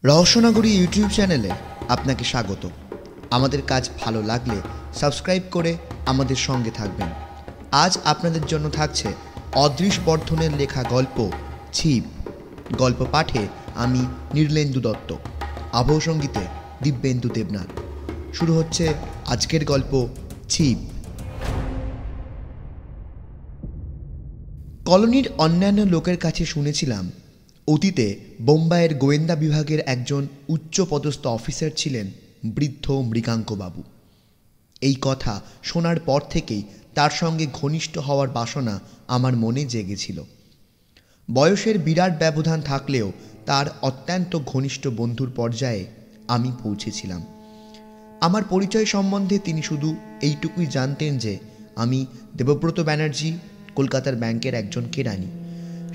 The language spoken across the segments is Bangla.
রহস্যনগরী ইউটিউব চ্যানেলে আপনাকে স্বাগত। আমাদের কাজ ভালো লাগলে সাবস্ক্রাইব করে আমাদের সঙ্গে থাকবেন। আজ আপনাদের জন্য থাকছে অদৃশ বর্ধনের লেখা গল্প ছিপ। গল্প পাঠে আমি নীলেন্দু দত্ত, আবহ সঙ্গীতে দিব্যেন্দু দেবনাথ। শুরু হচ্ছে আজকের গল্প ছিপ। কলোনির অন্যান্য লোকের কাছে শুনেছিলাম অতীতে বোম্বাইয়ের গোয়েন্দা বিভাগের একজন উচ্চপদস্থ অফিসার ছিলেন বৃদ্ধ মৃগাঙ্কবাবু। এই কথা শোনার পর থেকেই তার সঙ্গে ঘনিষ্ঠ হওয়ার বাসনা আমার মনে জেগেছিল। বয়সের বিরাট ব্যবধান থাকলেও তার অত্যন্ত ঘনিষ্ঠ বন্ধুর পর্যায়ে আমি পৌঁছেছিলাম। আমার পরিচয় সম্বন্ধে তিনি শুধু এইটুকুই জানতেন যে আমি দেবব্রত ব্যানার্জি, কলকাতার ব্যাংকের একজন কেরানি।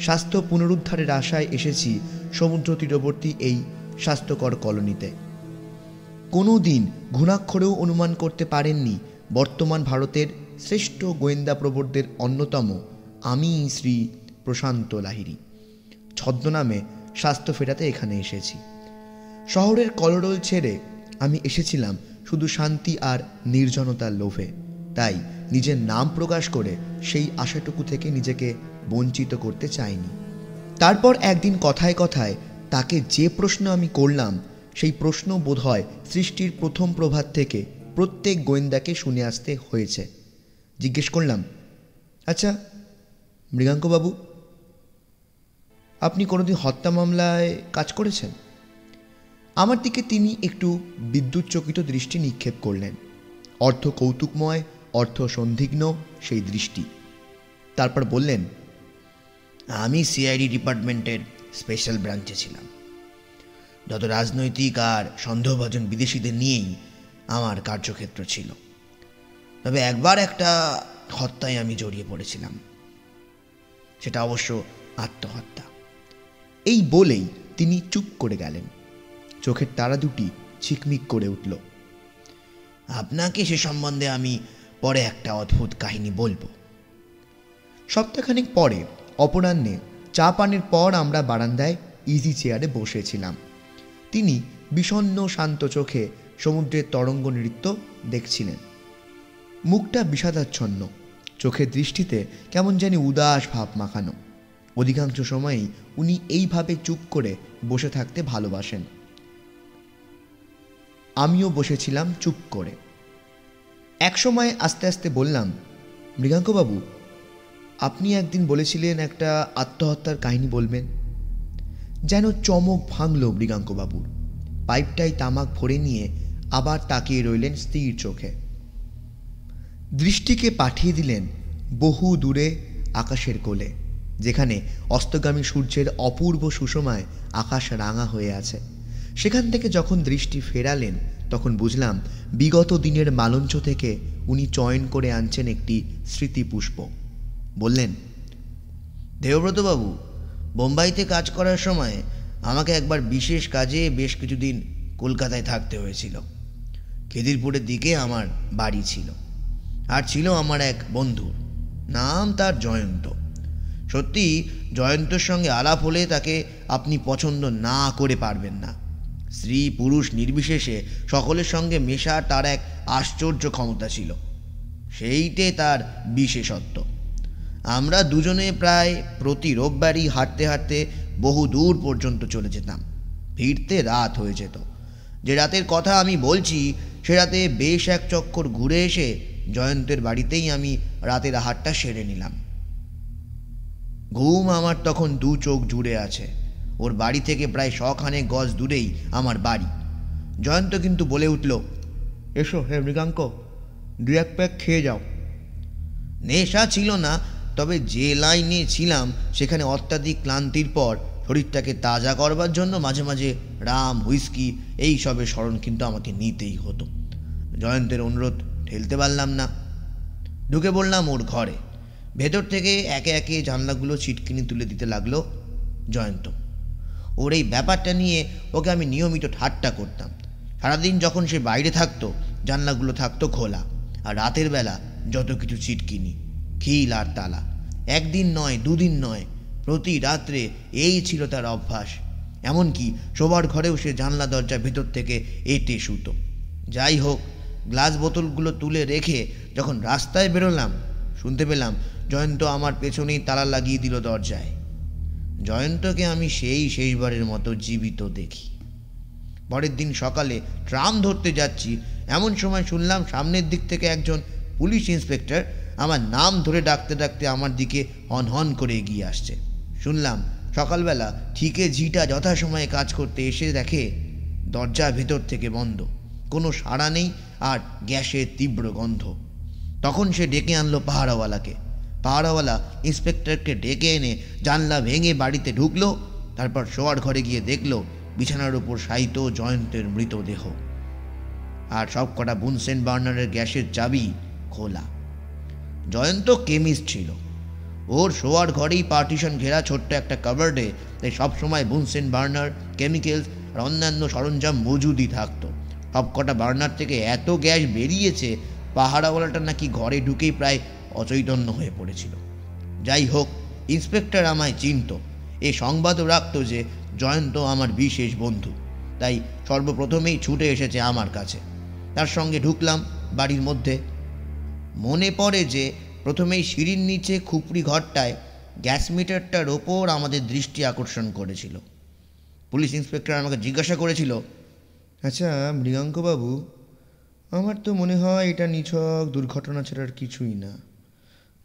স্বাস্থ্য পুনরুদ্ধারের আশায় এসেছি সমুদ্র তীরবর্তী এই স্বাস্থ্যকর কলোনিতে। কোনো দিন ঘুণাক্ষরেও অনুমান করতে পারেননি বর্তমান ভারতের শ্রেষ্ঠ গোয়েন্দা প্রবরদের অন্যতম আমি শ্রী প্রশান্ত লাহিড়ী ছদ্মনামে স্বাস্থ্য ফেরাতে এখানে এসেছি। শহরের কলরোল ছেড়ে আমি এসেছিলাম শুধু শান্তি আর নির্জনতার লোভে। তাই নিজের নাম প্রকাশ করে সেই আশাটুকু থেকে নিজেকে বঞ্চিত করতে চাইনি। তারপর একদিন কথায় কথায় তাকে যে প্রশ্ন আমি করলাম সেই প্রশ্ন বোধহয় সৃষ্টির প্রথম প্রভাত থেকে প্রত্যেক গোয়েন্দাকে শুনে আসতে হয়েছে। জিজ্ঞেস করলাম, আচ্ছা মৃগাঙ্কবাবু, আপনি কোনোদিন হত্যা মামলায় কাজ করেছেন? আমার দিকে তিনি একটু বিদ্যুৎচকিত দৃষ্টি নিক্ষেপ করলেন। অর্থ কৌতুকময়, অর্থ সন্দিগ্ধ সেই দৃষ্টি। তারপর বললেন, আমি সিআইডি ডিপার্টমেন্টের স্পেশাল ব্রাঞ্চে ছিলাম। যত রাজনৈতিক আর সন্দেহভাজন বিদেশিদের নিয়েই আমার কার্যক্ষেত্র ছিল। তবে একবার একটা হত্যায় আমি জড়িয়ে পড়েছিলাম, সেটা অবশ্য আত্মহত্যা। এই বলেই তিনি চুপ করে গেলেন। চোখের তারা দুটি ঝিকমিক করে উঠল। আপনাকে সে সম্বন্ধে আমি পরে একটা অদ্ভুত কাহিনী বলবো। সপ্তাহখানেক পরে অপরাহ্নে চা পানের পর আমরা বারান্দায় ইজি চেয়ারে বসেছিলাম। তিনি বিষণ্ণ শান্ত চোখে সমুদ্রের তরঙ্গ নৃত্য দেখছিলেন। মুখটা বিষাদাচ্ছন্ন, চোখের দৃষ্টিতে কেমন জানি উদাস ভাব মাখানো। অধিকাংশ সময়ই উনি এইভাবে চুপ করে বসে থাকতে ভালোবাসেন। আমিও বসেছিলাম চুপ করে। একসময় আস্তে আস্তে বললাম, মৃগাঙ্কবাবু, আপনি একদিন বলেছিলেন একটা আত্মহত্যার কাহিনী বলবেন। যেন চমক ভাঙল মৃগাঙ্কবাবুর। পাইপটাই তামাক ভরে নিয়ে আবার তাকিয়ে রইলেন স্থির চোখে। দৃষ্টিকে পাঠিয়ে দিলেন বহু দূরে আকাশের কোলে, যেখানে অস্তগামী সূর্যের অপূর্ব সুষমায় আকাশ রাঙা হয়ে আছে। সেখান থেকে যখন দৃষ্টি ফেরালেন তখন বুঝলাম বিগত দিনের মালঞ্চ থেকে উনি চয়ন করে আনছেন একটি স্মৃতিপুষ্প। বললেন, দেবব্রতবাবু, বোম্বাইতে কাজ করার সময় আমাকে একবার বিশেষ কাজে বেশ কিছুদিন কলকাতায় থাকতে হয়েছিল। খিদিরপুরের দিকে আমার বাড়ি ছিল, আর ছিল আমার এক বন্ধু, নাম তার জয়ন্ত। সত্যি জয়ন্তর সঙ্গে আলাপ হলে তাকে আপনি পছন্দ না করে পারবেন না। স্ত্রী পুরুষ নির্বিশেষে সকলের সঙ্গে মেশার তার এক আশ্চর্য ক্ষমতা ছিল, সেইটে তার বিশেষত্ব। আমরা দুজনে প্রায় প্রতি রোববারই হাঁটতে হাঁটতে বহু দূর পর্যন্ত চলে যেতাম। ফিরতে রাত হয়ে যেত। যে রাতের কথা আমি বলছি সে রাতে বেশ এক চক্কর ঘুরে এসে জয়ন্তের বাড়িতেই আমি রাতের আহারটা সেরে নিলাম। ঘুম আমার তখন দু চোখ জুড়ে আছে। ওর বাড়ি থেকে প্রায় 100 গজ দূরেই আমার বাড়ি। জয়ন্ত কিন্তু বলে উঠল, এসো হে মৃগাঙ্ক, 2-1 প্যাক খেয়ে যাও। নেশা ছিল না, তবে যে লাইনে ছিলাম সেখানে অত্যাধিক ক্লান্তির পর শরীরটাকে তাজা করবার জন্য মাঝে মাঝে রাম, হুইস্কি এই সবের স্মরণ কিন্তু আমাকে নিতেই হতো। জয়ন্তের অনুরোধ ঠেলতে পারলাম না। ঢুকে বললাম ওর ঘরে। ভেতর থেকে একে একে জানলাগুলো ছিটকিনি তুলে দিতে লাগলো জয়ন্ত। ওর এই ব্যাপারটা নিয়ে ওকে আমি নিয়মিত ঠাট্টা করতাম। সারাদিন যখন সে বাইরে থাকতো জানলাগুলো থাকতো খোলা, আর রাতের বেলা যত কিছু ছিটকিনি, খিল আর তালা। একদিন নয়, 2 দিন নয়, প্রতি রাত্রে এই ছিল তার অভ্যাস। এমনকি শোবার ঘরেও সে জানলা দরজা ভেতর থেকে এঁটে শুতো। যাই হোক, গ্লাস বোতলগুলো তুলে রেখে যখন রাস্তায় বেরোলাম, শুনতে পেলাম জয়ন্ত আমার পেছনেই তালা লাগিয়ে দিল দরজায়। জয়ন্তকে আমি শেষবারের মতো জীবিত দেখি। পরের দিন সকালে ট্রাম ধরতে যাচ্ছি, এমন সময় শুনলাম সামনের দিক থেকে একজন পুলিশ ইন্সপেক্টর আমার নাম ধরে ডাকতে ডাকতে আমার দিকে হন হন করে এগিয়ে আসছে। শুনলাম সকালবেলা ঠিকে ঝিটা যথাসময়ে কাজ করতে এসে দেখে দরজা ভেতর থেকে বন্ধ, কোনো সাড়া নেই আর গ্যাসের তীব্র গন্ধ। তখন সে ডেকে আনলো পাহারাওয়ালাকে। পাহারাওয়ালা ইন্সপেক্টরকে ডেকে এনে জানলা ভেঙে বাড়িতে ঢুকলো। তারপর শোয়ার ঘরে গিয়ে দেখলো বিছানার উপর শায়িত জয়ন্তের মৃতদেহ, আর সব কটা বুনসেন বার্নারের গ্যাসের চাবি খোলা। জয়ন্ত কেমিস্ট ছিল, ওর শোয়ার ঘরেই পার্টিশন ঘেরা ছোট্ট একটা কাবার্ডে তাই সবসময় বুনসেন বার্নার, কেমিক্যালস আর অন্যান্য সরঞ্জাম মজুদই থাকতো। সব কটা বার্নার থেকে এত গ্যাস বেরিয়েছে, পাহারাওয়ালাটা নাকি ঘরে ঢুকেই প্রায় অচৈতন্য হয়ে পড়েছিল। যাই হোক, ইন্সপেক্টর আমায় চিনত, এ সংবাদও রাখত যে জয়ন্ত আমার বিশেষ বন্ধু, তাই সর্বপ্রথমেই ছুটে এসেছে আমার কাছে। তার সঙ্গে ঢুকলাম বাড়ির মধ্যে। মনে পড়ে যে প্রথমেই সিঁড়ির নিচে খুপড়ি ঘরটায় গ্যাস মিটারটার ওপর আমাদের দৃষ্টি আকর্ষণ করেছিল। পুলিশ ইন্সপেক্টর আমাকে জিজ্ঞাসা করেছিল, আচ্ছা মৃগাঙ্কবাবু, আমার তো মনে হয় এটা নিছক দুর্ঘটনা ছাড়ার কিছুই না।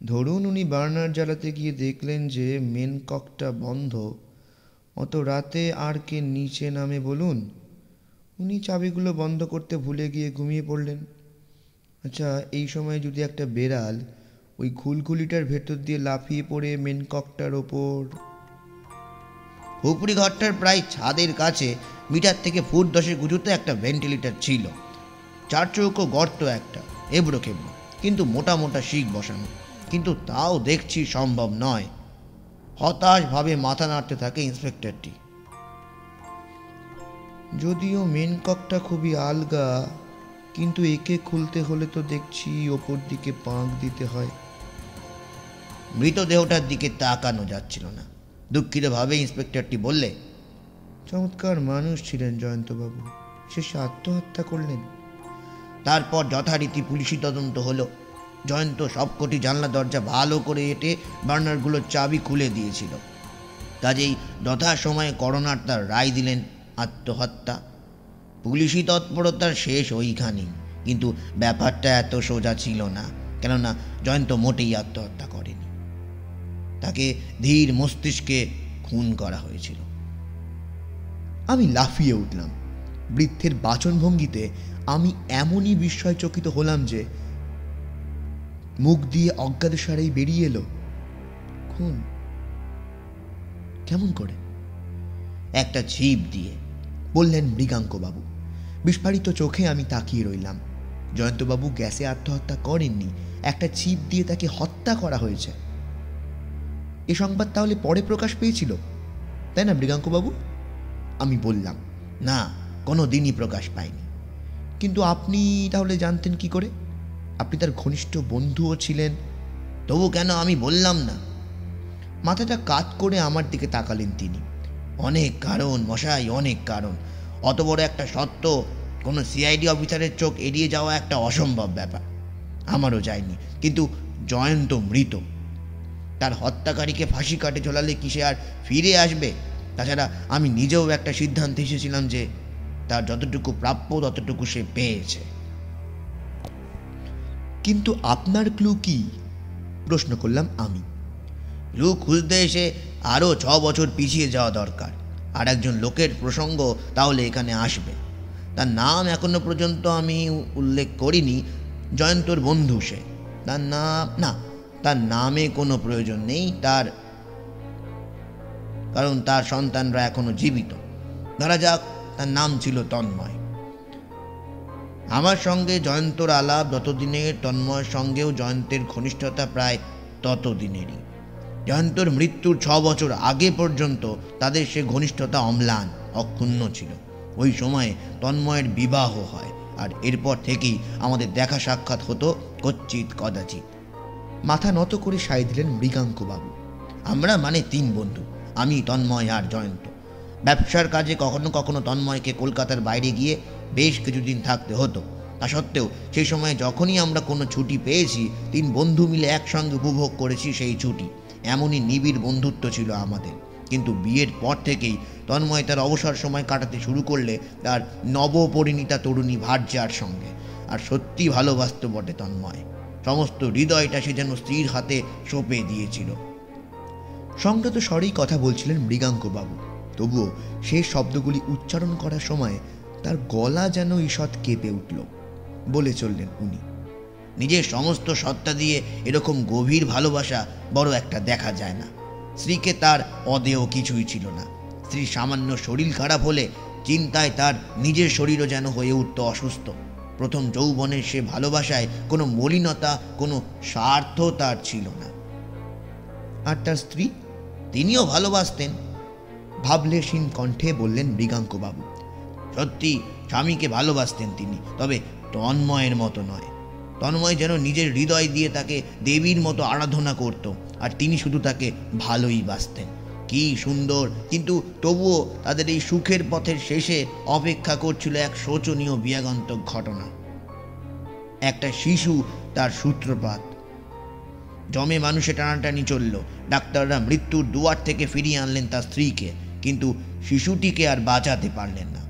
ধরুন উনি বার্নার জ্বালাতে গিয়ে দেখলেন যে মেন ককটা বন্ধ, অত রাতে আর কে নিচে নামে বলুন? উনি চাবিগুলো বন্ধ করতে ভুলে গিয়ে ঘুমিয়ে পড়লেন। আচ্ছা, এই সময় যদি একটা বেড়াল ওই খুলখুলিটার ভেতর দিয়ে লাফিয়ে পড়ে মেন ককটার ওপর। খুপড়ি ঘরটার প্রায় ছাদের কাছে মিটার থেকে ফুট 10 উঁচুতে একটা ভেন্টিলেটর ছিল। 4 চৌকো গর্ত একটা, এবড়ো খেবড়ো, কিন্তু মোটা মোটা শিক বসানো। কিন্তু তাও দেখছি সম্ভব নয়। হতাশভাবে মাথা নাড়তে থাকে ইন্সপেক্টরটি। যদিও মেন ককটা খুবই আলগা, কিন্তু একে খুলতে হলে তো দেখছি ওপর দিকে পাঁক দিতে হয়। মৃতদেহটার দিকে তাকানো যাচ্ছিল না। দুঃখিতভাবে ইন্সপেক্টরটি বললে, চমৎকার মানুষ ছিলেন জয়ন্তবাবু, শেষে আত্মহত্যা করলেন। তারপর যথারীতি পুলিশি তদন্ত হলো। জয়ন্ত সবকটি জানলা দরজা ভালো করে এঁটে বার্নারগুলোর চাবি খুলে দিয়েছিল। কাজেই যথাসময়ে করোনার তার রায় দিলেন আত্মহত্যা। পুলিশি তৎপরতার শেষ ওইখানেই, কিন্তু ব্যাপারটা এত সোজা ছিল না, কেননা জয়ন্ত মোটেই আত্মহত্যা করেনি। তাকে ধীর মস্তিষ্কে খুন করা হয়েছিল। আমি লাফিয়ে উঠলাম। বৃদ্ধের বাচনভঙ্গিতে আমি এমনই বিস্ময়চকিত হলাম যে মুখ দিয়ে অজ্ঞাতসারেই বেরিয়ে এলো, খুন? কেমন করে? একটা ছিপ দিয়ে, বললেন মৃগাঙ্কবাবু। বিস্ফারিত চোখে আমি তাকিয়ে রইলাম। জয়ন্তবাবু গ্যাসে আত্মহত্যা করেননি, একটা ছিপ দিয়ে তাকে হত্যা করা হয়েছে। এ সংবাদ তাহলে পরে প্রকাশ পেয়েছিল, তাই না মৃগাঙ্কবাবু? আমি বললাম, না, কোনো দিনই প্রকাশ পায়নি। কিন্তু আপনি তাহলে জানতেন কি করে? আপনি তার ঘনিষ্ঠ বন্ধুও ছিলেন। তবু কেন আমি বললাম না? মাথাটা কাত করে আমার দিকে তাকালেন তিনি। অনেক কারণ মশাই, অনেক কারণ। অত বড় একটা সত্য কোনো সিআইডি অফিসারের চোখ এড়িয়ে যাওয়া একটা অসম্ভব ব্যাপার। আমারও যায়নি, কিন্তু জয়ন্ত মৃত। তার হত্যাকারীকে ফাঁসি কাটে ঝোলালে কি সে আর ফিরে আসবে? তাছাড়া আমি নিজেও একটা সিদ্ধান্তে এসেছিলাম যে তার যতটুকু প্রাপ্য ততটুকু সে পেয়েছে। কিন্তু আপনার ক্লু কি? প্রশ্ন করলাম আমি। ক্লু খুঁজতে এসে আরও 6 বছর পিছিয়ে যাওয়া দরকার। আর একজন লোকের প্রসঙ্গ তাহলে এখানে আসবে। তার নাম এখনো পর্যন্ত আমি উল্লেখ করিনি। জয়ন্তর বন্ধু সে। তার নাম না, তার নামে কোনো প্রয়োজন নেই, কারণ তার সন্তানরা এখনো জীবিত। ধরা যাক তার নাম ছিল তন্ময়। আমার সঙ্গে জয়ন্তর আলাপ যতদিনের, তন্ময়ের সঙ্গেও জয়ন্তের ঘনিষ্ঠতা প্রায় ততদিনেরই। জয়ন্তর মৃত্যুর 6 বছর আগে পর্যন্ত তাদের সে ঘনিষ্ঠতা অম্লান, অক্ষুণ্ণ ছিল। ওই সময়ে তন্ময়ের বিবাহ হয়, আর এরপর থেকেই আমাদের দেখা সাক্ষাৎ হতো কচ্চিৎ কদাচিৎ। মাথা নত করে সায় দিলেন মৃগাঙ্কবাবু। আমরা মানে 3 বন্ধু, আমি, তন্ময় আর জয়ন্ত। ব্যবসার কাজে কখনো কখনো তন্ময়কে কলকাতার বাইরে গিয়ে বেশ কিছুদিন থাকতে হতো। তা সত্ত্বেও সেই সময় যখনই আমরা কোনো ছুটি পেয়েছি, 3 বন্ধু মিলে একসঙ্গে উপভোগ করেছি সেই ছুটি। এমনই নিবিড় বন্ধুত্ব ছিল আমাদের। কিন্তু বিয়ের পর থেকেই তন্ময় তার অবসর সময় কাটাতে শুরু করলে তার নবপরিণীতা তরুণী ভার্যার সঙ্গে। আর সত্যি ভালোবাসত বটে তন্ময়। সমস্ত হৃদয়টা সে যেন স্ত্রীর হাতে সঁপে দিয়েছিল। সংযত স্বরেই কথা বলছিলেন মৃগাঙ্কবাবু। তবুও সেই শব্দগুলি উচ্চারণ করার সময় তার গলা যেন ঈষৎ কেঁপে উঠল। বলে চললেন উনি, নিজের সমস্ত সত্তা দিয়ে এরকম গভীর ভালোবাসা বড় একটা দেখা যায় না। স্ত্রীকে তার অদেয় কিছুই ছিল না। স্ত্রীর সামান্য শরীর খারাপ হলে চিন্তায় তার নিজের শরীরও যেন হয়ে উঠত অসুস্থ। প্রথম যৌবনের সে ভালোবাসায় কোনো মলিনতা, কোনো স্বার্থ তার ছিল না। আর তার স্ত্রী? তিনিও ভালোবাসতেন, ভাবলেশীন কণ্ঠে বললেন মৃগাঙ্কবাবু। সত্যি স্বামীকে ভালোবাসতেন তিনি, তবে তন্ময়ের মতো নয়। তন্ময় যেন নিজের হৃদয় দিয়ে তাকে দেবীর মতো আরাধনা করত, আর তিনি শুধু তাকে ভালোই বাসতেন। কি সুন্দর! কিন্তু তবুও তাদের এই সুখের পথের শেষে অপেক্ষা করছিল এক শোচনীয় বিয়াগন্তক ঘটনা। একটা শিশু তার সূত্রপাত। জমে মানুষে টানাটানি চলল। ডাক্তাররা মৃত্যুর দুয়ার থেকে ফিরিয়ে আনলেন তার স্ত্রীকে, কিন্তু শিশুটিকে আর বাঁচাতে পারলেন না।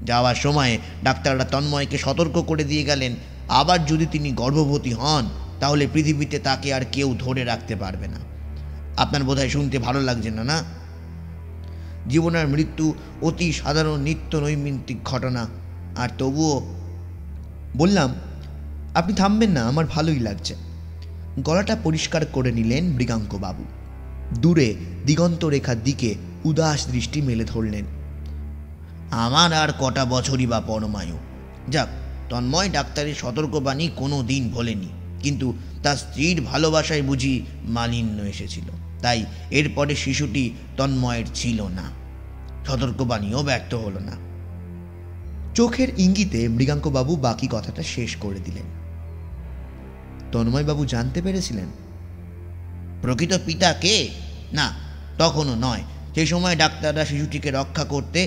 যাওয়ার সময়ে ডাক্তাররা তন্ময়কে সতর্ক করে দিয়ে গেলেন, আবার যদি তিনি গর্ভবতী হন তাহলে পৃথিবীতে তাকে আর কেউ ধরে রাখতে পারবে না। আপনার বোধহয় শুনতে ভালো লাগছে না, না? জীবন আর মৃত্যু অতি সাধারণ নিত্য নৈমিত্তিক ঘটনা, আর তবুও। বললাম, আপনি থামবেন না, আমার ভালোই লাগছে। গলাটা পরিষ্কার করে নিলেন মৃগাঙ্কবাবু। দূরে দিগন্ত রেখার দিকে উদাস দৃষ্টি মেলে ধরলেন। আমার আর কটা বছরই বা পরমায়ু। যাক, তন্ময় ডাক্তারের সতর্কবাণী কোনো দিন ভোলেনি, কিন্তু তার স্ত্রীর ভালোবাসায় বুঝি মালিন্য এসেছিল। তাই এরপরে শিশুটি তন্ময়ের ছিল না। সতর্কবাণীও ব্যর্থ হলো না। চোখের ইঙ্গিতে মৃগাঙ্কবাবু বাকি কথাটা শেষ করে দিলেন। তন্ময়বাবু জানতে পেরেছিলেন প্রকৃত পিতা কে? না, তখনও নয়। সেই সময় ডাক্তাররা শিশুটিকে রক্ষা করতে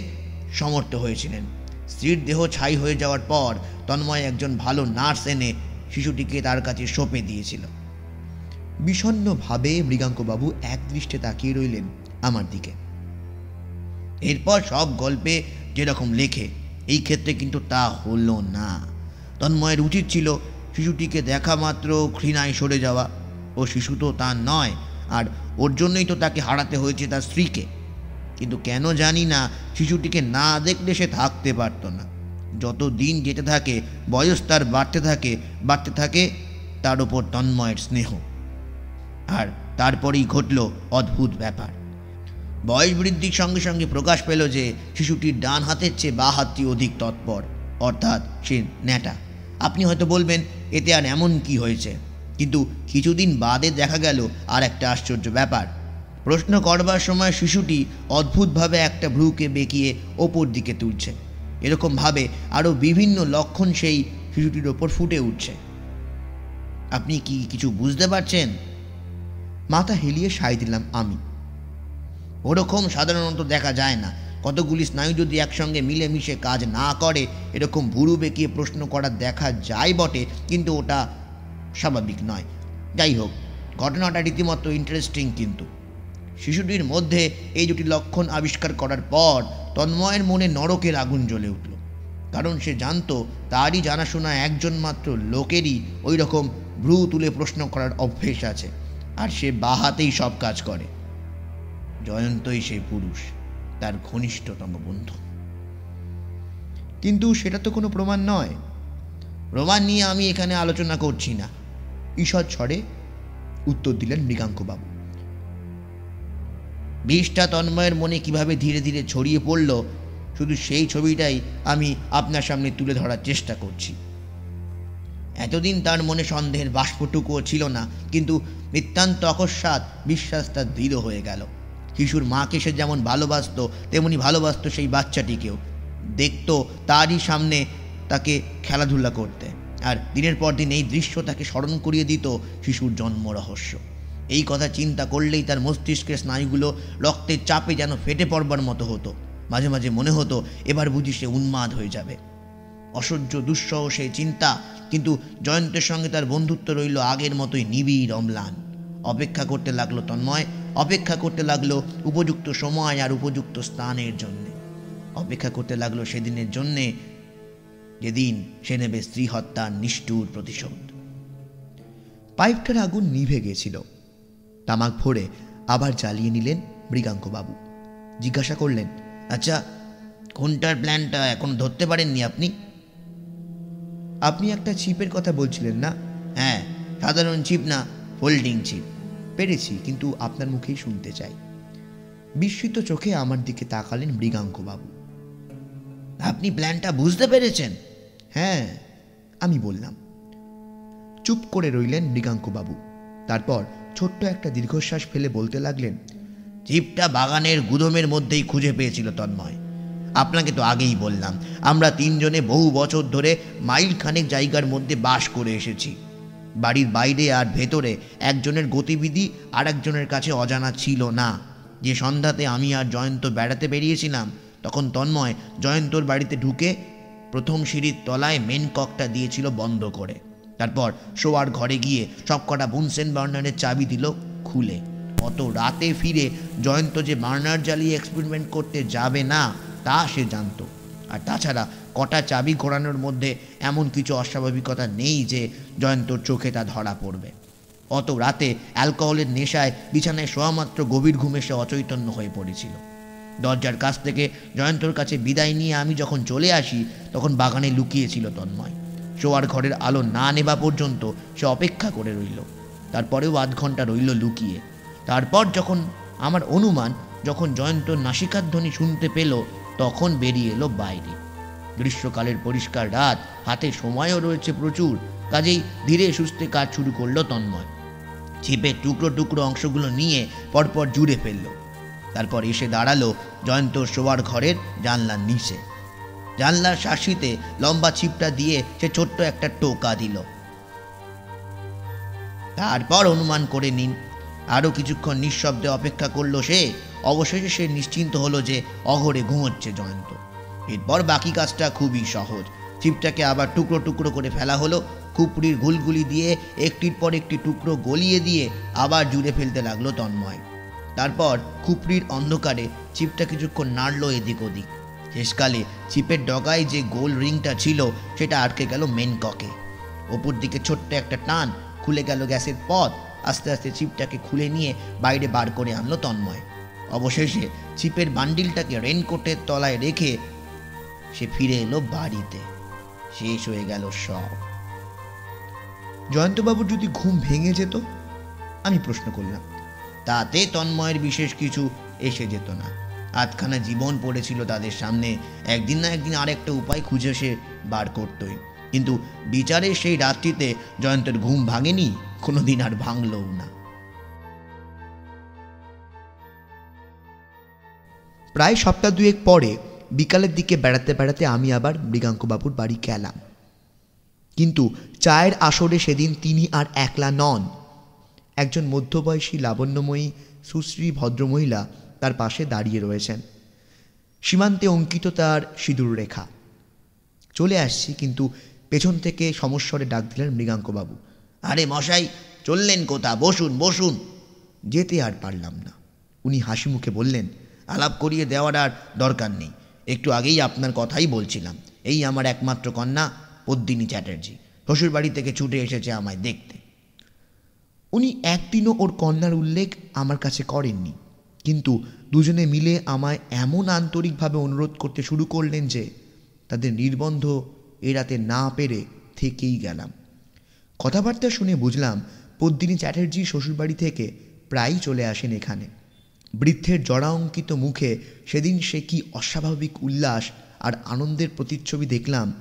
সমর্থ হয়েছিলেন। স্ত্রীর দেহ ছাই হয়ে যাওয়ার পর তন্ময় একজন ভালো নার্স এনে শিশুটিকে তার কাছে সঁপে দিয়েছিল। বিষণ্ণভাবে মৃগাঙ্কবাবু একদৃষ্টে তাকিয়ে রইলেন আমার দিকে। এরপর সব গল্পে যেরকম লেখে, এই ক্ষেত্রে কিন্তু তা হলো না। তন্ময়ের উচিত ছিল শিশুটিকে দেখা মাত্র ঘৃণায় সরে যাওয়া। ও শিশু তো তার নয়, আর ওর জন্যই তো তাকে হারাতে হয়েছে তার স্ত্রীকে। কিন্তু কেন জানি না, শিশুটিকে না দেখলে সে থাকতে পারত না। যত দিন যেতে থাকে বয়স তার বাড়তে থাকে তার ওপর তন্ময়ের স্নেহ। আর তারপরেই ঘটল অদ্ভুত ব্যাপার। বয়স বৃদ্ধির সঙ্গে সঙ্গে প্রকাশ পেল যে শিশুটির ডান হাতের চেয়ে বা হাতটি অধিক তৎপর, অর্থাৎ সে ন্যাটা। আপনি হয়তো বলবেন, এতে আর এমন কি হয়েছে? কিন্তু কিছুদিন বাদে দেখা গেল আর একটা আশ্চর্য ব্যাপার। প্রশ্ন করবার সময় শিশুটি অদ্ভুতভাবে একটা ভ্রুকে বেঁকিয়ে ওপর দিকে তুলছে। এরকমভাবে আরও বিভিন্ন লক্ষণ সেই শিশুটির ওপর ফুটে উঠছে। আপনি কি কিছু বুঝতে পারছেন? মাথা হেলিয়ে সায় দিলাম আমি। ওরকম সাধারণত দেখা যায় না। কতগুলি স্নায়ু যদি একসঙ্গে মিলেমিশে কাজ না করে, এরকম ভুরু বেঁকিয়ে প্রশ্ন করা দেখা যায় বটে, কিন্তু ওটা স্বাভাবিক নয়। যাই হোক, ঘটনাটা রীতিমতো ইন্টারেস্টিং। কিন্তু শিশুটির মধ্যে এই দুটি লক্ষণ আবিষ্কার করার পর তন্ময়ের মনে নরকের আগুন জ্বলে উঠল। কারণ সে জানত তারই জানাশোনা একজন মাত্র লোকেরই ওই রকম ভ্রু তুলে প্রশ্ন করার অভ্যেস আছে, আর সে বাহাতেই সব কাজ করে। জয়ন্তই সেই পুরুষ, তার ঘনিষ্ঠতম বন্ধু। কিন্তু সেটা তো কোনো প্রমাণ নয়। প্রমাণ নিয়ে আমি এখানে আলোচনা করছি না, ঈষৎ স্বরে উত্তর দিলেন মৃগাঙ্কবাবু। বিষটা তন্ময়ের মনে কিভাবে ধীরে ধীরে ছড়িয়ে পড়ল, শুধু সেই ছবিটাই আমি আপনার সামনে তুলে ধরার চেষ্টা করছি। এতদিন তার মনে সন্দেহের বাষ্পটুকুও ছিল না, কিন্তু নিতান্ত অকস্মাৎ বিশ্বাস তার দৃঢ় হয়ে গেল। শিশুর মাকে সে যেমন ভালোবাসত, তেমনি ভালোবাসত সেই বাচ্চাটিকেও। দেখত তারই সামনে তাকে খেলাধুলা করতে, আর দিনের পর দিন এই দৃশ্য তাকে স্মরণ করিয়ে দিত শিশুর জন্ম রহস্য। এই কথা চিন্তা করলেই তার মস্তিষ্কের স্নায়ুগুলো রক্তের চাপে যেন ফেটে পড়বার মতো হতো। মাঝে মাঝে মনে হতো এবার বুঝি সে উন্মাদ হয়ে যাবে। অসহ্য দুঃসহ সেই চিন্তা, কিন্তু জয়ন্তের সঙ্গে তার বন্ধুত্ব রইল আগের মতোই নিবিড় অম্লান। অপেক্ষা করতে লাগলো তন্ময়, অপেক্ষা করতে লাগলো উপযুক্ত সময় আর উপযুক্ত স্থানের জন্যে। অপেক্ষা করতে লাগলো সেদিনের জন্যে যেদিন সে নেবে স্ত্রী হত্যার নিষ্ঠুর প্রতিশোধ। পাইপটার আগুন নিভে গেছিল। তামাক ভরে আবার জ্বালিয়ে নিলেন মৃগাঙ্কবাবু। জিজ্ঞাসা করলেন, আচ্ছা, কোনটার প্ল্যানটা এখন ধরতে পারেননি আপনি? আপনি একটা চিপের কথা বলছিলেন না? হ্যাঁ, সাধারণ চিপ না, ফোল্ডিং চিপ। পেরেছি, কিন্তু আপনার মুখেই শুনতে চাই। বিস্মিত চোখে আমার দিকে তাকালেন মৃগাঙ্কবাবু। আপনি প্ল্যানটা বুঝতে পেরেছেন? হ্যাঁ, আমি বললাম। চুপ করে রইলেন মৃগাঙ্কবাবু। তারপর ছোট্ট একটা দীর্ঘশ্বাস ফেলে বলতে লাগলেন, চিপটা বাগানের গুদমের মধ্যেই খুঁজে পেয়েছিল তন্ময়। আপনাকে তো আগেই বললাম, আমরা তিনজনে বহু বছর ধরে মাইল খানেক জায়গার মধ্যে বাস করে এসেছি। বাড়ির বাইরে আর ভেতরে একজনের গতিবিধি আর একজনের কাছে অজানা ছিল না। যে সন্ধ্যাতে আমি আর জয়ন্ত বেড়াতে বেরিয়েছিলাম, তখন তন্ময় জয়ন্তর বাড়িতে ঢুকে প্রথম সিঁড়ির তলায় মেন ককটা দিয়েছিল বন্ধ করে। তারপর শোয়ার ঘরে গিয়ে সবকটা বুনসেন বার্নারের চাবি দিল খুলে। অত রাতে ফিরে জয়ন্ত যে বার্নার জ্বালিয়ে এক্সপেরিমেন্ট করতে যাবে না তা সে জানত। আর তাছাড়া কটা চাবি ঘোরানোর মধ্যে এমন কিছু অস্বাভাবিকতা নেই যে জয়ন্তর চোখে তা ধরা পড়বে। অত রাতে অ্যালকোহলের নেশায় বিছানায় শোয়া মাত্র গভীর ঘুমে সে অচৈতন্য হয়ে পড়েছিল। দরজার কাছ থেকে জয়ন্তর কাছে বিদায় নিয়ে আমি যখন চলে আসি, তখন বাগানে লুকিয়েছিল তন্ময়। শোয়ার ঘরের আলো না নেবা পর্যন্ত সে অপেক্ষা করে রইল। তারপরেও আধ ঘন্টা রইল লুকিয়ে। তারপর যখন আমার অনুমান, যখন জয়ন্তর নাসিকার ধ্বনি শুনতে পেল, তখন বেরিয়ে এলো বাইরে। গ্রীষ্মকালের পরিষ্কার রাত, হাতে সময়ও রয়েছে প্রচুর, কাজেই ধীরে সুস্থে কাজ শুরু করলো তন্ময়। ছিপের টুকরো টুকরো অংশগুলো নিয়ে পরপর জুড়ে ফেলল। তারপর এসে দাঁড়ালো জয়ন্তর শোয়ার ঘরের জানলার নিচে। জানলার শাসিতে লম্বা ছিপটা দিয়ে সে ছোট্ট একটা টোকা দিল। তারপর অনুমান করে নিন, আরও কিছুক্ষণ নিঃশব্দে অপেক্ষা করলো সে। অবশেষে সে নিশ্চিন্ত হলো যে অঘরে ঘুমোচ্ছে জয়ন্ত। এরপর বাকি কাজটা খুবই সহজ। ছিপটাকে আবার টুকরো টুকরো করে ফেলা হলো। খুপড়ির ঘুলগুলি দিয়ে একটির পর একটি টুকরো গলিয়ে দিয়ে আবার জুড়ে ফেলতে লাগলো তন্ময়। তারপর খুপড়ির অন্ধকারে ছিপটা কিছুক্ষণ নাড়ল এদিক ওদিক। শেষকালে ছিপের ডগায় যে গোল রিংটা ছিল সেটা আটকে গেল মেন ককে। ওপর দিকে ছোট্ট একটা টান, খুলে গেল গ্যাসের পথ। আস্তে আস্তে ছিপটাকে খুলে নিয়ে বাইরে বার করে আনলো তন্ময়। অবশেষে ছিপের বান্ডিলটাকে রেনকোটের তলায় রেখে সে ফিরে এলো বাড়িতে। শেষ হয়ে গেল সব। জয়ন্তবাবুর যদি ঘুম ভেঙে যেত? আমি প্রশ্ন করলাম। তাতে তন্ময়ের বিশেষ কিছু এসে যেত না। আধখানা জীবন পড়েছিল তাদের সামনে। একদিন না একদিন আরেকটা উপায় খুঁজে সে বার করতই। কিন্তু বিচারে সেই রাত্রিতে জয়ন্তের ঘুম ভাঙেনি, কোনোদিন আর ভাঙলও না। প্রায় সপ্তাহ দুয়েক পরে বিকালের দিকে বেড়াতে বেড়াতে আমি আবার মৃগাঙ্কবাবুর বাড়ি গেলাম। কিন্তু চায়ের আসরে সেদিন তিনি আর একলা নন। একজন মধ্যবয়সী লাবণ্যময়ী সুশ্রী ভদ্রমহিলা তার পাশে দাঁড়িয়ে রয়েছেন। সীমান্তে অঙ্কিত তার সিঁদুর রেখা। চলে আসছি, কিন্তু পেছন থেকে সমস্বরে ডাক দিলেন মৃগাঙ্কবাবু। আরে মশাই, চললেন কোথা? বসুন বসুন। যেতে আর পারলাম না। উনি হাসি মুখে বললেন, আলাপ করিয়ে দেওয়ার আর দরকার নেই। একটু আগেই আপনার কথাই বলছিলাম। এই আমার একমাত্র কন্যা পদ্মিনী চ্যাটার্জি শ্বশুর বাড়ি থেকে ছুটে এসেছে আমায় দেখতে। উনি একদিনও ওর কন্যার উল্লেখ আমার কাছে করেননি, কিন্তু দুজনে মিলে আমায় এমন আন্তরিকভাবে অনুরোধ করতে শুরু করলেন যে তাদের নির্বন্ধ এড়াতে না পেরে থেকেই গেলাম। কথাবার্তা শুনে বুঝলাম পদ্মিনী চ্যাটার্জি শ্বশুরবাড়ি থেকে প্রায়ই চলে আসেন এখানে। বৃদ্ধের জড়া অঙ্কিত মুখে সেদিন সে কি অস্বাভাবিক উল্লাস আর আনন্দের প্রতিচ্ছবি দেখলাম।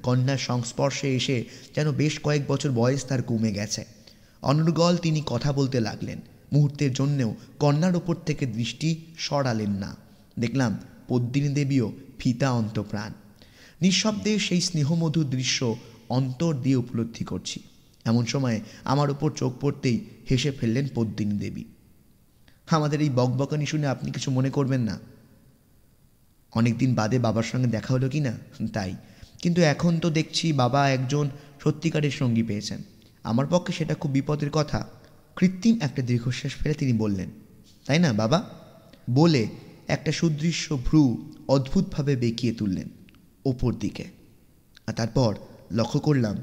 কন্যার সংস্পর্শে এসে যেন বেশ কয়েক বছর বয়স তার কমে গেছে। অনর্গল তিনি কথা বলতে লাগলেন। মুহূর্তের জন্যেও কন্যার ওপর থেকে দৃষ্টি সরালেন না। দেখলাম পদ্মিনী দেবীও ফিতা অন্তপ্রাণ। নিঃশব্দে সেই স্নেহমধুর দৃশ্য অন্তর দিয়ে উপলব্ধি করছি। এমন সময় আমার ওপর চোখ পড়তেই হেসে ফেললেন পদ্মিনী দেবী। আমাদের এই বকবকানি শুনে আপনি কিছু মনে করবেন না। অনেক দিন বাদে বাবার সঙ্গে দেখা হলো কি না তাই, কিন্তু এখন তো দেখছি বাবা একজন সত্যিকারের সঙ্গী পেয়েছেন। আমার পক্ষে সেটা খুব বিপদের কথা। কৃত্রিম একটা দীর্ঘশ্বাস ফেলে তিনি বললেন, তাই না বাবা? বলে একটা সুদৃশ্য ভ্রু অদ্ভুতভাবে বেঁকিয়ে তুললেন ওপর দিকে। আর তারপর লক্ষ্য করলাম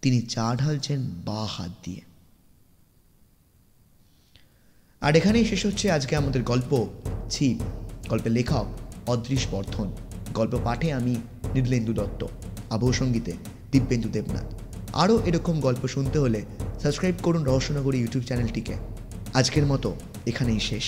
তিনি চা ঢালছেন বাঁ হাত দিয়ে। আর এখানেই শেষ হচ্ছে আজকে আমাদের গল্প ছিপ। গল্পের লেখক অদৃশ বর্ধন, গল্প পাঠে আমি নীলেন্দু দত্ত, আবহ সঙ্গীতে দিব্যেন্দু দেবনাথ। আরও এরকম গল্প শুনতে হলে সাবস্ক্রাইব করুন রহস্যনগরী ইউটিউব চ্যানেলটিকে। আজকের মতো এখানেই শেষ।